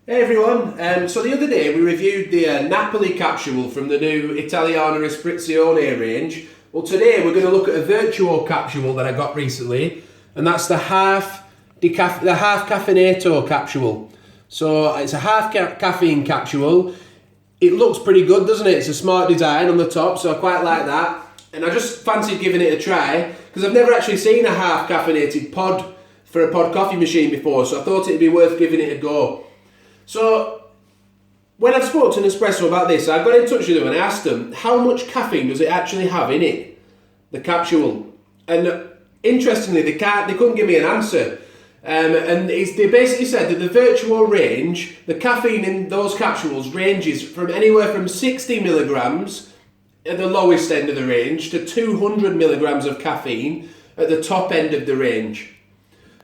Hey everyone, so the other day we reviewed the Napoli capsule from the new Italiano Espresso range. Well, today we're going to look at a Vertuo capsule that I got recently, and that's the Half Caffeinato capsule. So it's a half caffeine capsule. It looks pretty good, doesn't it? It's a smart design on the top, so I quite like that. And I just fancied giving it a try, because I've never actually seen a half caffeinated pod for a pod coffee machine before, so I thought it'd be worth giving it a go. So, when I spoke to Nespresso about this, I got in touch with them and I asked them, how much caffeine does it actually have in it, the capsule? And interestingly, they couldn't give me an answer. They basically said that the Vertuo range, the caffeine in those capsules ranges from anywhere from 60 milligrams at the lowest end of the range to 200 milligrams of caffeine at the top end of the range.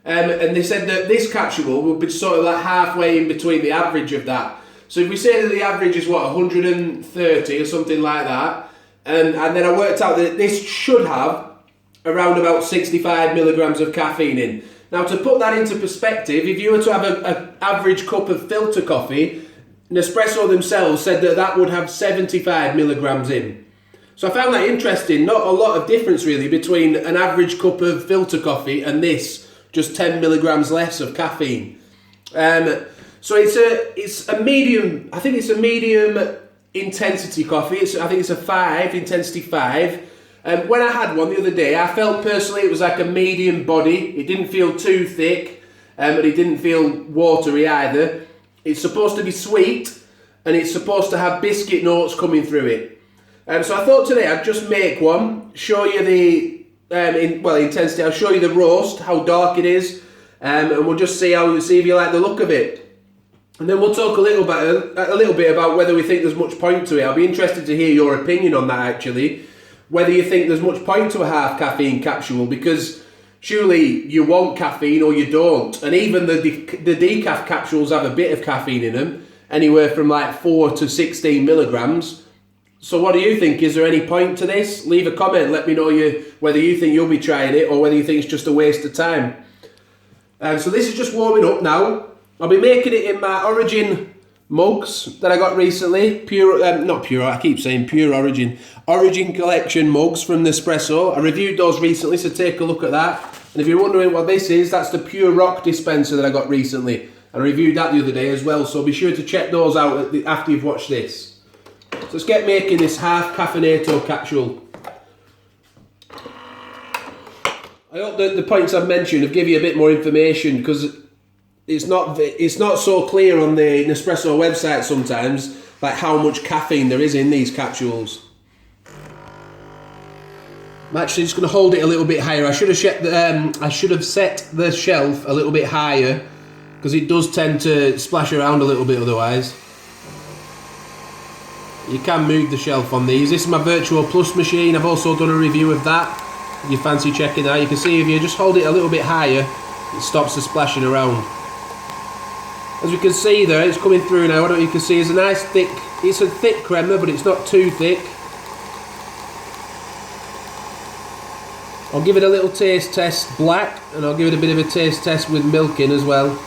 And they said that this capsule will be sort of like halfway in between the average of that. So if we say that the average is 130 or something like that, and then I worked out that this should have around about 65 milligrams of caffeine in. Now, to put that into perspective, if you were to have an average cup of filter coffee, Nespresso themselves said that that would have 75 milligrams in. So I found that interesting. Not a lot of difference really between an average cup of filter coffee and this. Just 10 milligrams less of caffeine. So it's a medium. I think it's a medium intensity coffee. I think it's a intensity 5. When I had one the other day, I felt personally it was like a medium body. It didn't feel too thick, but it didn't feel watery either. It's supposed to be sweet, and it's supposed to have biscuit notes coming through it. So I thought today I'd just make one, show you the intensity. I'll show you the roast, how dark it is, and we'll just see if you like the look of it. And then we'll talk a little bit about whether we think there's much point to it. I'll be interested to hear your opinion on that actually, whether you think there's much point to a half caffeine capsule, because surely you want caffeine or you don't. And even the decaf capsules have a bit of caffeine in them, anywhere from like 4 to 16 milligrams. So what do you think? Is there any point to this? Leave a comment, let me know whether you think you'll be trying it or whether you think it's just a waste of time. So this is just warming up now. I'll be making it in my Origin mugs that I got recently. Pure Origin collection mugs from Nespresso. I reviewed those recently, so take a look at that. And if you're wondering what this is, that's the Pure Rock dispenser that I got recently. I reviewed that the other day as well, so be sure to check those out after you've watched this. So let's get making this half caffeinato capsule. I hope that the points I've mentioned have given you a bit more information, because it's not so clear on the Nespresso website sometimes, like how much caffeine there is in these capsules. I'm actually just going to hold it a little bit higher. I should have set the shelf a little bit higher, because it does tend to splash around a little bit otherwise. You can move the shelf on these. This is my Vertuo Plus machine. I've also done a review of that. If you fancy checking that, you can see if you just hold it a little bit higher, it stops the splashing around. As we can see there, it's coming through now. I don't know if you can see, it's a nice thick, it's a thick crema, but it's not too thick. I'll give it a little taste test black, and I'll give it a bit of a taste test with milk in as well.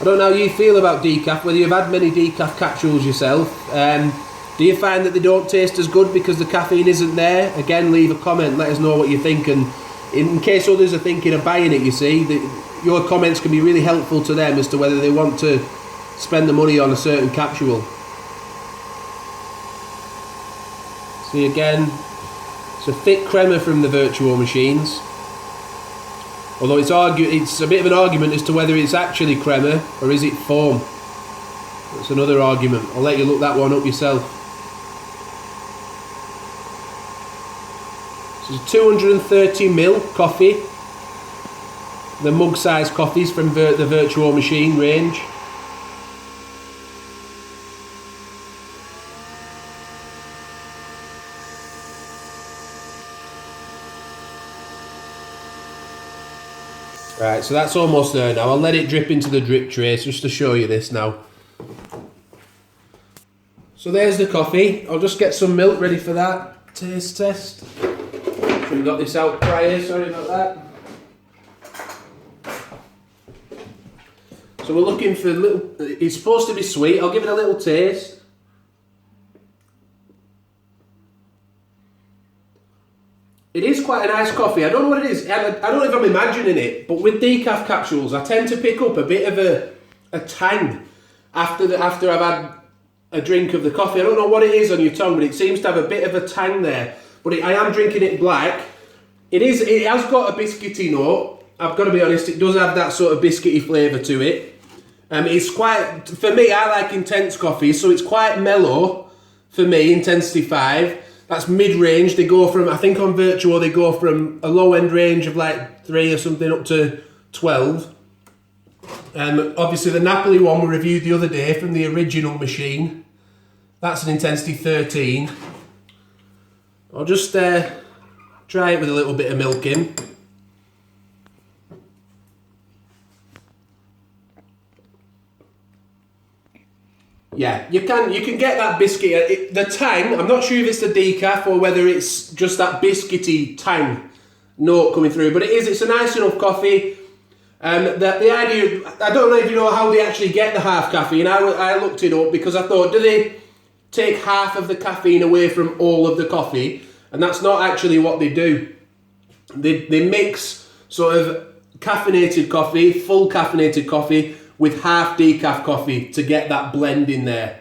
I don't know how you feel about decaf, whether you've had many decaf capsules yourself. Do you find that they don't taste as good because the caffeine isn't there? Again, leave a comment, let us know what you think, and in case others are thinking of buying it, you see, your comments can be really helpful to them as to whether they want to spend the money on a certain capsule. See again, it's a thick crema from the Vertuo machines. Although it's a bit of an argument as to whether it's actually crema or is it foam. That's another argument. I'll let you look that one up yourself. This is 230ml coffee. The mug size coffees from the Vertuo machine range. Right, so that's almost there now. I'll let it drip into the drip trace just to show you this now. So there's the coffee. I'll just get some milk ready for that taste test. Should have got this out prior, sorry about that. So we're looking for a little, it's supposed to be sweet. I'll give it a little taste. It is quite a nice coffee. I don't know what it is. I don't know if I'm imagining it, but with decaf capsules, I tend to pick up a bit of a tang after I've had a drink of the coffee. I don't know what it is on your tongue, but it seems to have a bit of a tang there. But I am drinking it black. It has got a biscuity note. I've got to be honest, it does have that sort of biscuity flavour to it. It's quite, for me, I like intense coffee, so it's quite mellow for me, intensity 5. That's mid-range. They go from, I think on Vertuo, they go from a low-end range of like 3 or something up to 12. Obviously the Napoli one we reviewed the other day from the original machine. That's an intensity 13. I'll just try it with a little bit of milk in. Yeah, you can get that biscuit. The tang, I'm not sure if it's the decaf or whether it's just that biscuity tang note coming through, but it's a nice enough coffee. The idea, I don't know if you know how they actually get the half caffeine. I looked it up because I thought, do they take half of the caffeine away from all of the coffee? And that's not actually what they do. They mix sort of caffeinated coffee, full caffeinated coffee, with half decaf coffee to get that blend in there.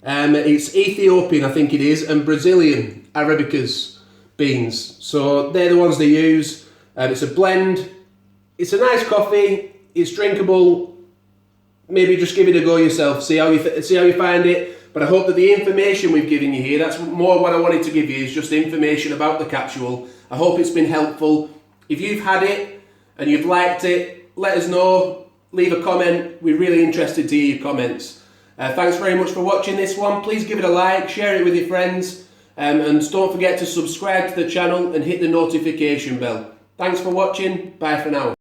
It's Ethiopian, I think it is, and Brazilian Arabica's beans. So they're the ones they use. It's a blend. It's a nice coffee. It's drinkable. Maybe just give it a go yourself. See how you find it. But I hope that the information we've given you here, that's more what I wanted to give you, is just information about the capsule. I hope it's been helpful. If you've had it and you've liked it, let us know. Leave a comment. We're really interested to hear your comments. Thanks very much for watching this one. Please give it a like, share it with your friends, and don't forget to subscribe to the channel and hit the notification bell. Thanks for watching. Bye for now.